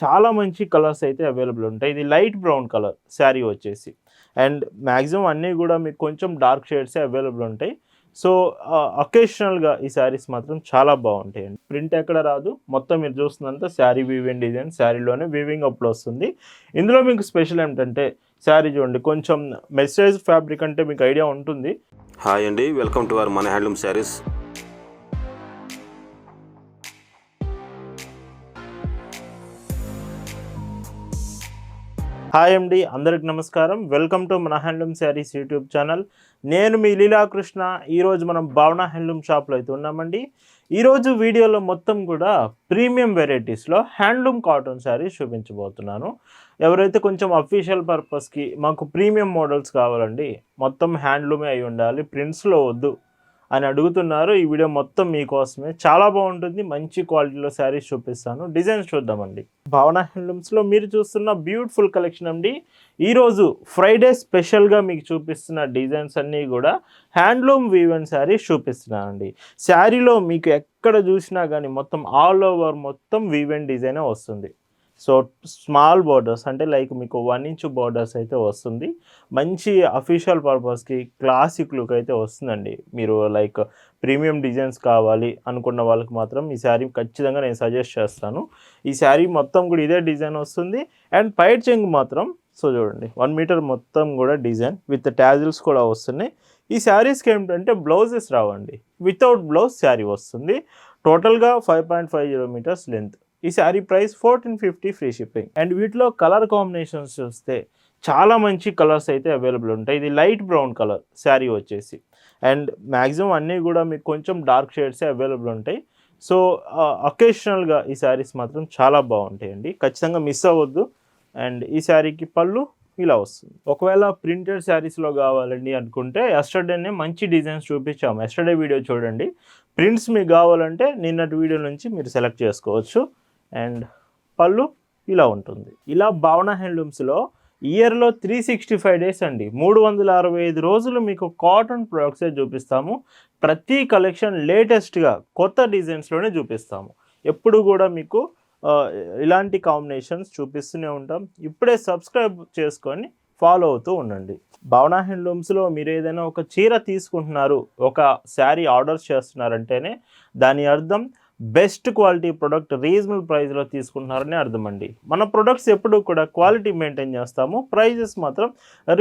చాలా మంచి కలర్స్ అయితే అవైలబుల్ ఉంటాయి. ఇది లైట్ బ్రౌన్ కలర్ శారీ వచ్చేసి. అండ్ మాక్సిమం అన్నీ గూడా మీకు కొంచెం డార్క్ షేడ్సే అవైలబుల్ ఉంటాయి. సో, అకేషనల్‌గా ఈ శారీస్ మాత్రం చాలా బావుంటాయండి. ప్రింట్ ఎక్కడ రాదు. మొత్తం మీరు చూస్తుందంతా శారీ వీవింగ్ డిజైన్. శారీలోనే వీవింగ్ అప్‌లో వస్తుంది. ఇందులో మీకు స్పెషల్ ఏంటంటే శారీ చూడండి కొంచెం మెస్సైజ్ ఫ్యాబ్రిక్ అంటే మీకు ఐడియా ఉంటుంది. హాయ్ అండి, వెల్కమ్ టు అవర్ మన హ్యాండ్లూమ్ శారీస్. హాయ్ అండి, అందరికి నమస్కారం. వెల్కమ్ టు మన హ్యాండ్లూమ్ శారీస్ యూట్యూబ్ ఛానల్. నేను మీ లీలాకృష్ణ. ఈరోజు మనం భావన హ్యాండ్లూమ్ షాప్లో అయితే ఉన్నామండి. ఈరోజు వీడియోలో మొత్తం కూడా ప్రీమియం వెరైటీస్లో హ్యాండ్లూమ్ కాటన్ శారీస్ చూపించబోతున్నాను. ఎవరైతే కొంచెం అఫీషియల్ పర్పస్కి మాకు ప్రీమియం మోడల్స్ కావాలండి, మొత్తం హ్యాండ్లూమే అయి ఉండాలి, ప్రింట్స్లో వద్దు అని అడుగుతున్నారు. ఈ వీడియో మొత్తం మీకోసమే. చాలా బాగుంటుంది. మంచి క్వాలిటీలో శారీస్ చూపిస్తాను. డిజైన్స్ చూద్దామండి. భావన హ్యాండ్లూమ్స్లో మీరు చూస్తున్న బ్యూటిఫుల్ కలెక్షన్ అండి. ఈరోజు ఫ్రైడే స్పెషల్గా మీకు చూపిస్తున్న డిజైన్స్ అన్నీ కూడా హ్యాండ్లూమ్ వీవెన్ శారీస్ చూపిస్తున్నానండి. శారీలో మీకు ఎక్కడ చూసినా కానీ మొత్తం ఆల్ ఓవర్ మొత్తం వీవెన్ డిజైనే వస్తుంది. సో స్మాల్ బోర్డర్స్ అంటే లైక్ మీకు 1 ఇంచ్ బోర్డర్స్ అయితే వస్తుంది. మంచి అఫీషియల్ పర్పస్కి క్లాసిక్ లుక్ అయితే వస్తుందండి. మీరు లైక్ ప్రీమియం డిజైన్స్ కావాలి అనుకున్న వాళ్ళకి మాత్రం ఈ శారీ ఖచ్చితంగా నేను సజెస్ట్ చేస్తాను. ఈ శారీ మొత్తం కూడా ఇదే డిజైన్ వస్తుంది. అండ్ పైట్ చెంగు మాత్రం సో చూడండి 1 మీటర్ మొత్తం కూడా డిజైన్ విత్ టాజిల్స్ కూడా వస్తున్నాయి. ఈ శారీస్కి ఏమిటంటే బ్లౌజెస్ రావండి, వితౌట్ బ్లౌజ్ శారీ వస్తుంది. టోటల్గా 5.50 మీటర్స్ లెంత్. ఈ sari price 1450 free shipping. And వీటిలో కలర్ కాంబినేషన్స్ చూస్తే చాలా మంచి కలర్స్ అయితే అవైలబుల్ ఉంటాయి. ఇది లైట్ బ్రౌన్ కలర్ శారీ వచ్చేసి. అండ్ మ్యాక్సిమం అన్నీ కూడా మీకు కొంచెం డార్క్ షేడ్సే అవైలబుల్ ఉంటాయి. సో అకేషనల్గా ఈ శారీస్ మాత్రం చాలా బాగుంటాయండి. ఖచ్చితంగా మిస్ అవ్వద్దు. అండ్ ఈ శారీకి పళ్ళు ఇలా వస్తుంది. ఒకవేళ ప్రింటెడ్ శారీస్లో కావాలండి అనుకుంటే ఎస్టర్డేనే మంచి డిజైన్స్ చూపించాము. ఎస్టర్డే వీడియో చూడండి. ప్రింట్స్ మీకు కావాలంటే నిన్నటి వీడియో నుంచి మీరు సెలెక్ట్ చేసుకోవచ్చు. అండ్ పళ్ళు ఇలా ఉంటుంది. ఇలా భావన హ్యాండ్లూమ్స్లో ఇయర్లో 365 డేస్ అండి, 365 రోజులు మీకు కాటన్ ప్రొడక్ట్సే చూపిస్తాము. ప్రతి కలెక్షన్ లేటెస్ట్గా కొత్త డిజైన్స్లోనే చూపిస్తాము. ఎప్పుడు కూడా మీకు ఇలాంటి కాంబినేషన్స్ చూపిస్తూనే ఉంటాం. ఇప్పుడే సబ్స్క్రైబ్ చేసుకొని ఫాలో అవుతూ ఉండండి. భావన హ్యాండ్లూమ్స్లో మీరు ఏదైనా ఒక చీర తీసుకుంటున్నారు, ఒక శారీ ఆర్డర్స్ చేస్తున్నారంటేనే దాని అర్థం బెస్ట్ క్వాలిటీ ప్రొడక్ట్ రీజనబుల్ ప్రైస్లో తీసుకుంటున్నారని అర్థం అండి. మన ప్రొడక్ట్స్ ఎప్పుడు కూడా క్వాలిటీ మెయింటైన్ చేస్తాము, ప్రైజెస్ మాత్రం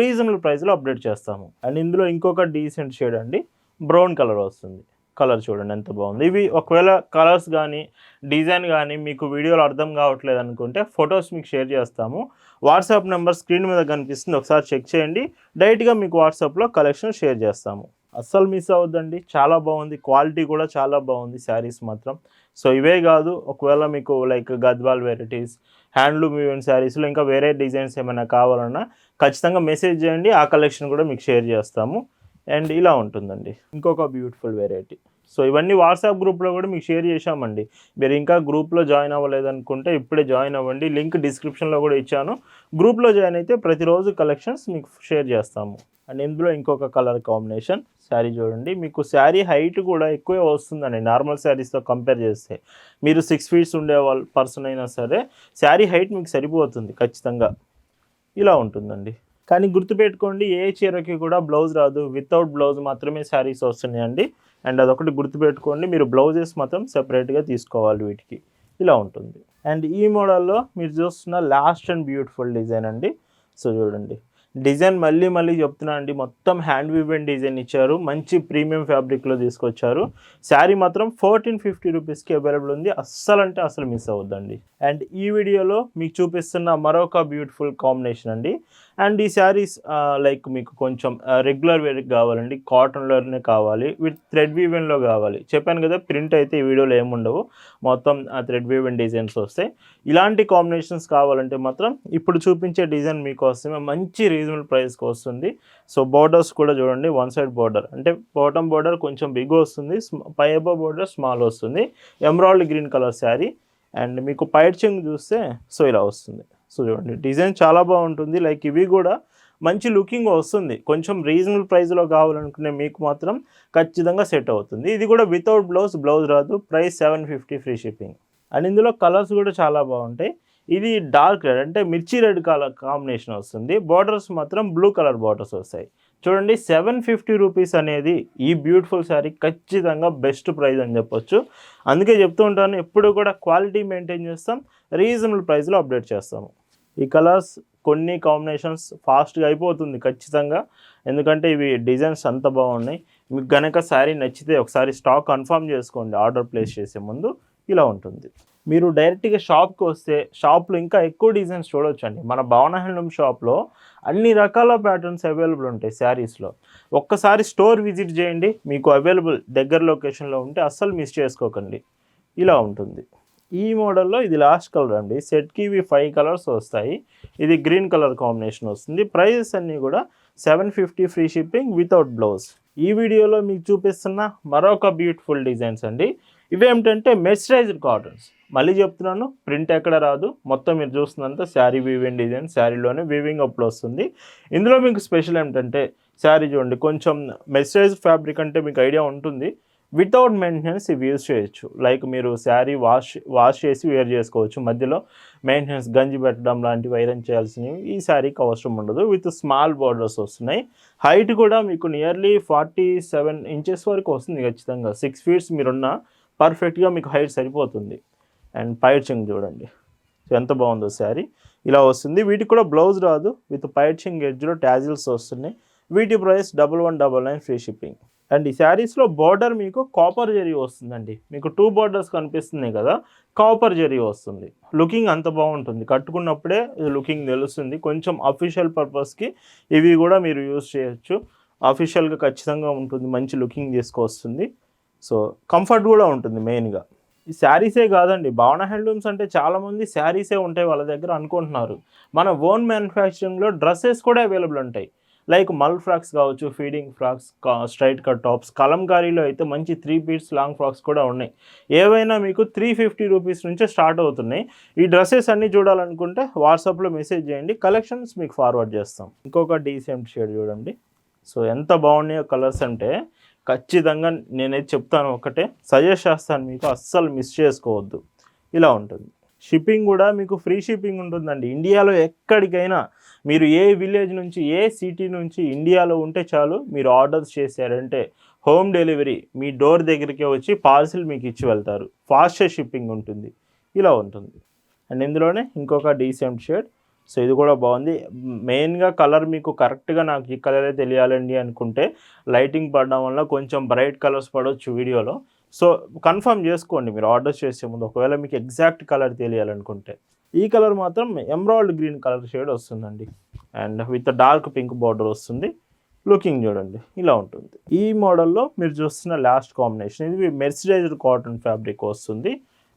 రీజనబుల్ ప్రైస్లో అప్డేట్ చేస్తాము. అండ్ ఇందులో ఇంకొక డీసెంట్ షేడ్ అండి, బ్రౌన్ కలర్ వస్తుంది. కలర్ చూడండి ఎంత బాగుంది. ఇవి ఒకవేళ కలర్స్ కానీ డిజైన్ కానీ మీకు వీడియోలో అర్థం కావట్లేదు అనుకుంటే ఫొటోస్ మీకు షేర్ చేస్తాము. వాట్సాప్ నెంబర్ స్క్రీన్ మీద కనిపిస్తుంది, ఒకసారి చెక్ చేయండి. డైరెక్ట్గా మీకు వాట్సాప్లో కలెక్షన్ షేర్ చేస్తాము. అస్సలు మిస్ అవ్వద్దండి. చాలా బాగుంది, క్వాలిటీ కూడా చాలా బాగుంది శారీస్ మాత్రం. సో ఇవే కాదు, ఒకవేళ మీకు like Gadwal varieties, handloom event శారీస్లో ఇంకా వేరే డిజైన్స్ ఏమైనా కావాలన్నా ఖచ్చితంగా మెసేజ్ చేయండి. ఆ కలెక్షన్ కూడా మీకు షేర్ చేస్తాము. అండ్ ఇలా ఉంటుందండి ఇంకొక బ్యూటిఫుల్ వెరైటీ. సో ఇవన్నీ వాట్సాప్ గ్రూప్లో కూడా మీకు షేర్ చేశామండి. మీరు ఇంకా గ్రూప్లో జాయిన్ అవ్వలేదనుకుంటే ఇప్పుడే జాయిన్ అవ్వండి. లింక్ డిస్క్రిప్షన్లో కూడా ఇచ్చాను. గ్రూప్లో జాయిన్ అయితే ప్రతిరోజు కలెక్షన్స్ మీకు షేర్ చేస్తాము. అండ్ ఇందులో ఇంకొక కలర్ కాంబినేషన్ శారీ చూడండి. మీకు శారీ హైట్ కూడా ఎక్కువే వస్తుందండి నార్మల్ శారీస్తో కంపేర్ చేస్తే. మీరు 6 ఫీట్స్ ఉండే పర్సన్ అయినా సరే శారీ హైట్ మీకు సరిపోతుంది ఖచ్చితంగా. ఇలా ఉంటుందండి. కానీ గుర్తుపెట్టుకోండి, ఏ చీరకి కూడా బ్లౌజ్ రాదు, వితౌట్ బ్లౌజ్ మాత్రమే శారీస్ వస్తున్నాయండి. అండ్ అదొకటి గుర్తుపెట్టుకోండి. మీరు బ్లౌజెస్ మాత్రం సెపరేట్గా తీసుకోవాలి వీటికి. ఇలా ఉంటుంది. అండ్ ఈ మోడల్లో మీరు చూస్తున్న లాస్ట్ అండ్ బ్యూటిఫుల్ డిజైన్ అండి. సో చూడండి డిజైన్ మళ్ళీ చెప్తున్నా అండి, మొత్తం హ్యాండ్ వీవెన్ డిజైన్ ఇచ్చారు. మంచి ప్రీమియం ఫ్యాబ్రిక్లో తీసుకొచ్చారు. శారీ మాత్రం 1450 రూపీస్కి అవైలబుల్ ఉంది. అస్సలు అంటే అసలు మిస్ అవ్వద్దండి. అండ్ ఈ వీడియోలో మీకు చూపిస్తున్న మరొక బ్యూటిఫుల్ కాంబినేషన్ అండి. అండ్ ఈ శారీస్ లైక్ మీకు కొంచెం రెగ్యులర్ వేర్కి కావాలండి, కాటన్లోనే కావాలి, విత్ థ్రెడ్ వీవెన్లో కావాలి. చెప్పాను కదా, ప్రింట్ అయితే ఈ వీడియోలో ఏముండవు, మొత్తం థ్రెడ్ వీవెన్ డిజైన్స్ వస్తాయి. ఇలాంటి కాంబినేషన్స్ కావాలంటే మాత్రం ఇప్పుడు చూపించే డిజైన్ మీకోసమే మంచి రీజనబుల్ ప్రైస్కి వస్తుంది. సో బోర్డర్స్ కూడా చూడండి, 1 సైడ్ బోర్డర్ అంటే బాటమ్ బోర్డర్ కొంచెం బిగ్ వస్తుంది, పైబో బోర్డర్ స్మాల్ వస్తుంది. Emerald green colour sari. And మీకు పైట్ చెంగు చూస్తే సో ఇలా వస్తుంది. సో చూడండి డిజైన్ చాలా బాగుంటుంది. లైక్ ఇవి కూడా మంచి లుకింగ్ వస్తుంది. కొంచెం రీజనబుల్ ప్రైస్లో కావాలనుకునే మీకు మాత్రం ఖచ్చితంగా సెట్ అవుతుంది. ఇది కూడా వితౌట్ బ్లౌజ్ రాదు. Price 750 free shipping. అండ్ ఇందులో కలర్స్ కూడా చాలా బాగుంటాయి. ఇది డార్క్ రెడ్ అంటే మిర్చి రెడ్ కలర్ కాంబినేషన్ వస్తుంది. బార్డర్స్ మాత్రం బ్లూ కలర్ బార్డర్స్ వస్తాయి. చూడండి 750 రూపీస్ అనేది ఈ బ్యూటిఫుల్ శారీ ఖచ్చితంగా బెస్ట్ ప్రైస్ అని చెప్పొచ్చు. అందుకే చెప్తూ ఉంటాను, ఎప్పుడు కూడా క్వాలిటీ మెయింటైన్ చేస్తాం, రీజనబుల్ ప్రైస్లో అప్డేట్ చేస్తాము. ఈ కలర్స్ కొన్ని కాంబినేషన్స్ ఫాస్ట్గా అయిపోతుంది ఖచ్చితంగా, ఎందుకంటే ఇవి డిజైన్స్ అంత బాగున్నాయి. మీకు గనక శారీ నచ్చితే ఒకసారి స్టాక్ కన్ఫర్మ్ చేసుకోండి ఆర్డర్ ప్లేస్ చేసే ముందు. ఇలా ఉంటుంది. మీరు డైరెక్ట్గా షాప్కి వస్తే షాప్లో ఇంకా ఎక్కువ డిజైన్స్ చూడవచ్చండి. మన భావన హ్యాండ్లూమ్ షాప్లో అన్ని రకాల ప్యాటర్న్స్ అవైలబుల్ ఉంటాయి శారీస్లో. ఒక్కసారి స్టోర్ విజిట్ చేయండి, మీకు అవైలబుల్ దగ్గర లొకేషన్లో ఉంటే అస్సలు మిస్ చేసుకోకండి. ఇలా ఉంటుంది. ఈ మోడల్లో ఇది లాస్ట్ కలర్ అండి. సెట్కి ఇవి 5 కలర్స్ వస్తాయి. ఇది గ్రీన్ కలర్ కాంబినేషన్ వస్తుంది. ప్రైజెస్ అన్నీ కూడా 750 ఫ్రీ షిప్పింగ్ వితౌట్ బ్లౌజ్. ఈ వీడియోలో మీకు చూపిస్తున్న మరొక బ్యూటిఫుల్ డిజైన్స్ అండి. ఇవేమిటంటే మెర్సరైజ్డ్ కాటన్స్. మళ్ళీ చెప్తున్నాను, ప్రింట్ ఎక్కడ రాదు, మొత్తం మీరు చూస్తున్నంత శారీ వీవింగ్ డిజైన్, శారీలోనే వీవింగ్ అప్లో వస్తుంది. ఇందులో మీకు స్పెషల్ ఏమిటంటే శారీ చూడండి, కొంచెం మెర్సరైజ్డ్ ఫ్యాబ్రిక్ అంటే మీకు ఐడియా ఉంటుంది. వితౌట్ మెయింటెనెన్స్ ఇవి యూజ్ చేయొచ్చు. లైక్ మీరు శారీ వాష్ చేసి వేర్ చేసుకోవచ్చు. మధ్యలో మెయింటెనెన్స్ గంజి పెట్టడం లాంటివి ఐరన్ చేయాల్సినవి ఈ శారీకి అవసరం ఉండదు. విత్ స్మాల్ బార్డర్స్ వస్తున్నాయి. హైట్ కూడా మీకు నియర్లీ 47 ఇంచెస్ వరకు వస్తుంది ఖచ్చితంగా. 6 ఫీట్స్ మీరున్న పర్ఫెక్ట్గా మీకు హైట్ సరిపోతుంది. అండ్ పైచింగ్ చూడండి ఎంత బాగుందో శారీ. ఇలా వస్తుంది. వీటికి కూడా బ్లౌజ్ రాదు. విత్ పైచింగ్ ఎడ్జ్లో ట్యాజిల్స్ వస్తున్నాయి. వీటి ప్రైస్ 1199 ఫ్రీ షిప్పింగ్. అండ్ ఈ శారీస్లో బార్డర్ మీకు కాపర్ జరీ వస్తుందండి. మీకు 2 బార్డర్స్ కనిపిస్తున్నాయి కదా, కాపర్ జరీ వస్తుంది. లుకింగ్ అంత బాగుంటుంది, కట్టుకున్నప్పుడే లుకింగ్ తెలుస్తుంది. కొంచెం అఫీషియల్ పర్పస్కి ఇవి కూడా మీరు యూజ్ చేయొచ్చు. అఫీషియల్గా ఖచ్చితంగా ఉంటుంది, మంచి లుకింగ్ తీసుకొస్తుంది. సో కంఫర్ట్ కూడా ఉంటుంది మెయిన్గా. ఈ శారీసే కాదండి, భావన హ్యాండ్లూమ్స్ అంటే చాలామంది శారీసే ఉంటాయి వాళ్ళ దగ్గర అనుకుంటున్నారు. మన ఓన్ మ్యానుఫ్యాక్చరింగ్లో డ్రెస్సెస్ కూడా అవైలబుల్ ఉంటాయి. లైక్ మల్ ఫ్రాక్స్ కావచ్చు, feeding frocks, straight cut tops, కలంకారీలో అయితే మంచి 3 పీస్ లాంగ్ ఫ్రాక్స్ కూడా ఉన్నాయి. ఏవైనా మీకు 350 రూపీస్ నుంచే స్టార్ట్ అవుతున్నాయి. ఈ డ్రెస్సెస్ అన్నీ చూడాలనుకుంటే వాట్సాప్లో మెసేజ్ చేయండి, కలెక్షన్స్ మీకు ఫార్వర్డ్ చేస్తాం. ఇంకొక డీసెంట్ షేడ్ చూడండి. సో ఎంత బాగున్నాయో కలర్స్ అంటే ఖచ్చితంగా నేనైతే చెప్తాను, ఒకటే సజెస్ట్ చేస్తాను మీకు, అస్సలు మిస్ చేసుకోవద్దు. ఇలా ఉంటుంది. షిప్పింగ్ కూడా మీకు ఫ్రీ షిప్పింగ్ ఉంటుందండి. ఇండియాలో ఎక్కడికైనా మీరు ఏ విలేజ్ నుంచి, ఏ సిటీ నుంచి ఇండియాలో ఉంటే చాలు, మీరు ఆర్డర్స్ చేశారంటే హోమ్ డెలివరీ మీ డోర్ దగ్గరికే వచ్చి పార్సిల్ మీకు ఇచ్చి వెళ్తారు. ఫాస్టెస్ట్ షిప్పింగ్ ఉంటుంది. ఇలా ఉంటుంది. అండ్ ఇందులోనే ఇంకొక డీసెంట్ షేడ్. సో ఇది కూడా బాగుంది. మెయిన్గా కలర్ మీకు కరెక్ట్గా నాకు ఈ కలరే తెలియాలండి అనుకుంటే లైటింగ్ పడడం వల్ల కొంచెం బ్రైట్ కలర్స్ పడవచ్చు వీడియోలో. సో కన్ఫర్మ్ చేసుకోండి మీరు ఆర్డర్ చేసే ముందు, ఒకవేళ మీకు ఎగ్జాక్ట్ కలర్ తెలియాలనుకుంటే. ఈ కలర్ మాత్రం ఎమరాల్డ్ గ్రీన్ కలర్ షేడ్ వస్తుందండి. And with dark pink border వస్తుంది. లుకింగ్ చూడండి ఇలా ఉంటుంది. ఈ మోడల్లో మీరు చూస్తున్న లాస్ట్ కాంబినేషన్ ఇది మెర్సరైజ్డ్ కాటన్ ఫ్యాబ్రిక్ వస్తుంది.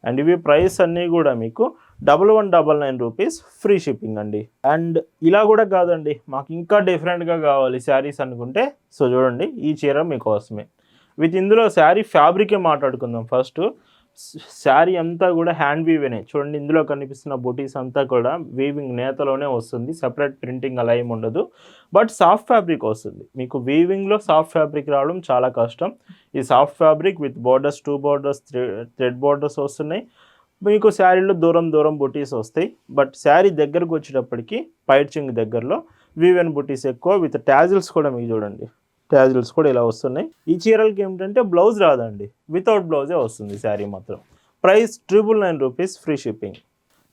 అండ్ ఇవి ప్రైస్ అన్నీ కూడా మీకు 1199 రూపీస్ ఫ్రీ షిప్పింగ్ అండి. అండ్ ఇలా కూడా కాదండి, మాకు ఇంకా డిఫరెంట్గా కావాలి శారీస్ అనుకుంటే, సో చూడండి ఈ చీర మీకోసమే. విత్ ఇందులో శారీ ఫ్యాబ్రికే మాట్లాడుకుందాం. ఫస్ట్ శారీ అంతా కూడా హ్యాండ్ వీవేనే చూడండి. ఇందులో కనిపిస్తున్న బుటీస్ అంతా కూడా వీవింగ్ నేతలోనే వస్తుంది. సెపరేట్ ప్రింటింగ్ అలా ఏమి ఉండదు. బట్ సాఫ్ట్ ఫ్యాబ్రిక్ వస్తుంది. మీకు వీవింగ్లో సాఫ్ట్ ఫ్యాబ్రిక్ రావడం చాలా కష్టం. ఈ soft fabric with borders, 2 borders, thread borders వస్తున్నాయి. మీకు శారీలో దూరం బుటీస్ వస్తాయి. బట్ శారీ దగ్గరకు వచ్చేటప్పటికి పైచింగ్ దగ్గరలో వీవెన్ బుటీస్ ఎక్కువ, విత్ ట్యాజిల్స్ కూడా మీకు చూడండి, ట్యాజిల్స్ కూడా ఇలా వస్తున్నాయి. ఈ చీరలకి ఏమిటంటే బ్లౌజ్ రాదండి, వితౌట్ బ్లౌజే వస్తుంది శారీ మాత్రం. Price 999 rupees free shipping.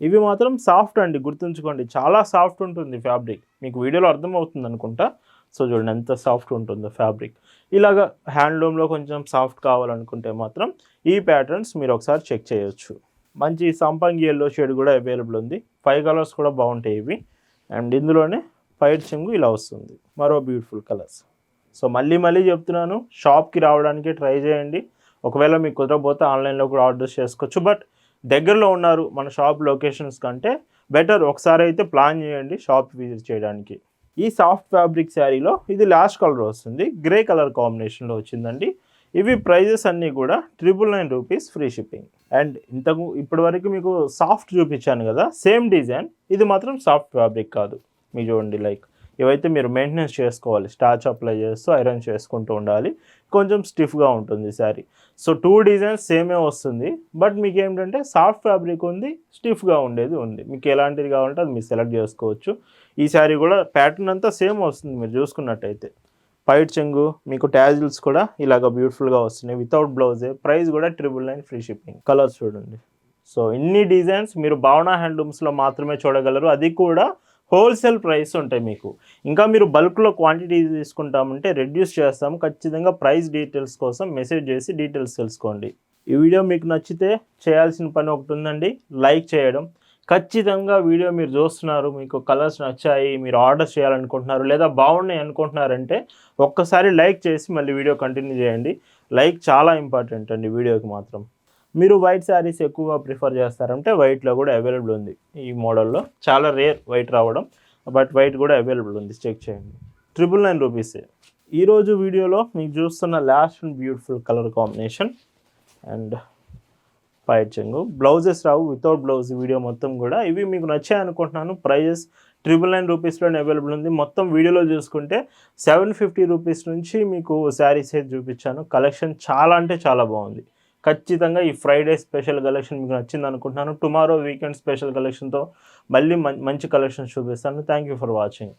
ఇవి మాత్రం సాఫ్ట్ అండి, గుర్తుంచుకోండి, చాలా సాఫ్ట్ ఉంటుంది ఫ్యాబ్రిక్. మీకు వీడియోలో అర్థమవుతుంది అనుకుంటా. సో చూడండి ఎంత సాఫ్ట్ ఉంటుందో ఫ్యాబ్రిక్. ఇలాగా హ్యాండ్లూమ్లో కొంచెం సాఫ్ట్ కావాలనుకుంటే మాత్రం ఈ ప్యాటర్న్స్ మీరు ఒకసారి చెక్ చేయొచ్చు. మంచి సంపంగి ఎల్లో షేడ్ కూడా అవైలబుల్ ఉంది. 5 కలర్స్ కూడా బాగుంటాయి ఇవి. అండ్ ఇందులోనే పైట్ చింగు ఇలా వస్తుంది. మరో బ్యూటిఫుల్ కలర్స్. సో మళ్ళీ చెప్తున్నాను, షాప్కి రావడానికి ట్రై చేయండి. ఒకవేళ మీకు కుదరకపోతే ఆన్లైన్లో కూడా ఆర్డర్స్ చేసుకోవచ్చు. బట్ దగ్గరలో ఉన్నారు మన షాప్ లొకేషన్స్ కంటే బెటర్ ఒకసారి అయితే ప్లాన్ చేయండి షాప్ విజిట్ చేయడానికి. ఈ సాఫ్ట్ ఫ్యాబ్రిక్ శారీలో ఇది లాస్ట్ కలర్ వస్తుంది, గ్రే కలర్ కాంబినేషన్లో వచ్చిందండి. ఇవి ప్రైజెస్ అన్నీ కూడా 999 రూపీస్ ఫ్రీ షిప్పింగ్. అండ్ ఇప్పటి వరకు మీకు సాఫ్ట్ చూపించాను కదా, సేమ్ డిజైన్ ఇది మాత్రం సాఫ్ట్ ఫ్యాబ్రిక్ కాదు. మీకు చూడండి లైక్ ఇవైతే మీరు మెయింటెనెన్స్ చేసుకోవాలి, స్టార్చ్ అప్లై చేస్తూ ఐరన్ చేసుకుంటూ ఉండాలి. కొంచెం స్టిఫ్గా ఉంటుంది శారీ. సో 2 డిజైన్స్ సేమే వస్తుంది, బట్ మీకు ఏంటంటే సాఫ్ట్ ఫ్యాబ్రిక్ ఉంది, స్టిఫ్గా ఉండేది ఉంది. మీకు ఎలాంటిది కావాలంటే అది మీరు సెలెక్ట్ చేసుకోవచ్చు. ఈ శారీ కూడా ప్యాటర్న్ అంతా సేమ్ వస్తుంది మీరు చూసుకున్నట్టయితే. పైట్ చెంగు, మీకు ట్యాజిల్స్ కూడా ఇలాగ బ్యూటిఫుల్గా వస్తున్నాయి వితౌట్ బ్లౌజే. ప్రైస్ కూడా 999 ఫ్రీ షిప్పింగ్. కలర్స్ చూడండి. సో ఇన్ని డిజైన్స్ మీరు భావన హ్యాండ్లూమ్స్లో మాత్రమే చూడగలరు, అది కూడా హోల్సేల్ ప్రైస్ ఉంటాయి మీకు. ఇంకా మీరు బల్క్లో క్వాంటిటీ తీసుకుంటామంటే రెడ్యూస్ చేస్తాము. ఖచ్చితంగా ప్రైస్ డీటెయిల్స్ కోసం మెసేజ్ చేసి డీటెయిల్స్ తెలుసుకోండి. ఈ వీడియో మీకు నచ్చితే చేయాల్సిన పని ఒకటి ఉందండి, లైక్ చేయడం. ఖచ్చితంగా వీడియో మీరు చూస్తున్నారు, మీకు కలర్స్ నచ్చాయి, మీరు ఆర్డర్ చేయాలనుకుంటున్నారు లేదా బాగున్నాయి అనుకుంటున్నారంటే ఒక్కసారి లైక్ చేసి మళ్ళీ వీడియో కంటిన్యూ చేయండి. లైక్ చాలా ఇంపార్టెంట్ అండి వీడియోకి మాత్రం. మీరు వైట్ శారీస్ ఎక్కువగా ప్రిఫర్ చేస్తారంటే వైట్లో కూడా అవైలబుల్ ఉంది. ఈ మోడల్లో చాలా రేర్ వైట్ రావడం, బట్ వైట్ కూడా అవైలబుల్ ఉంది, చెక్ చేయండి. 999 రూపీసే. ఈరోజు వీడియోలో మీకు చూస్తున్న last and beautiful colour combination and పైట్ చెంగు. బ్లౌజెస్ రావు, వితౌట్ బ్లౌజ్ వీడియో మొత్తం కూడా. ఇవి మీకు నచ్చాయి అనుకుంటున్నాను. ప్రైజెస్ 999 రూపీస్లోనే అవైలబుల్ ఉంది. మొత్తం వీడియోలో చూసుకుంటే 750 రూపీస్ నుంచి మీకు శారీస్ అయితే చూపించాను. కలెక్షన్ చాలా అంటే చాలా బాగుంది. ఖచ్చితంగా ఈ ఫ్రైడే స్పెషల్ కలెక్షన్ మీకు నచ్చింది అనుకుంటున్నాను. టుమారో వీకెండ్ స్పెషల్ కలెక్షన్తో మళ్ళీ మంచి కలెక్షన్స్ చూపిస్తాను. Thank you for watching.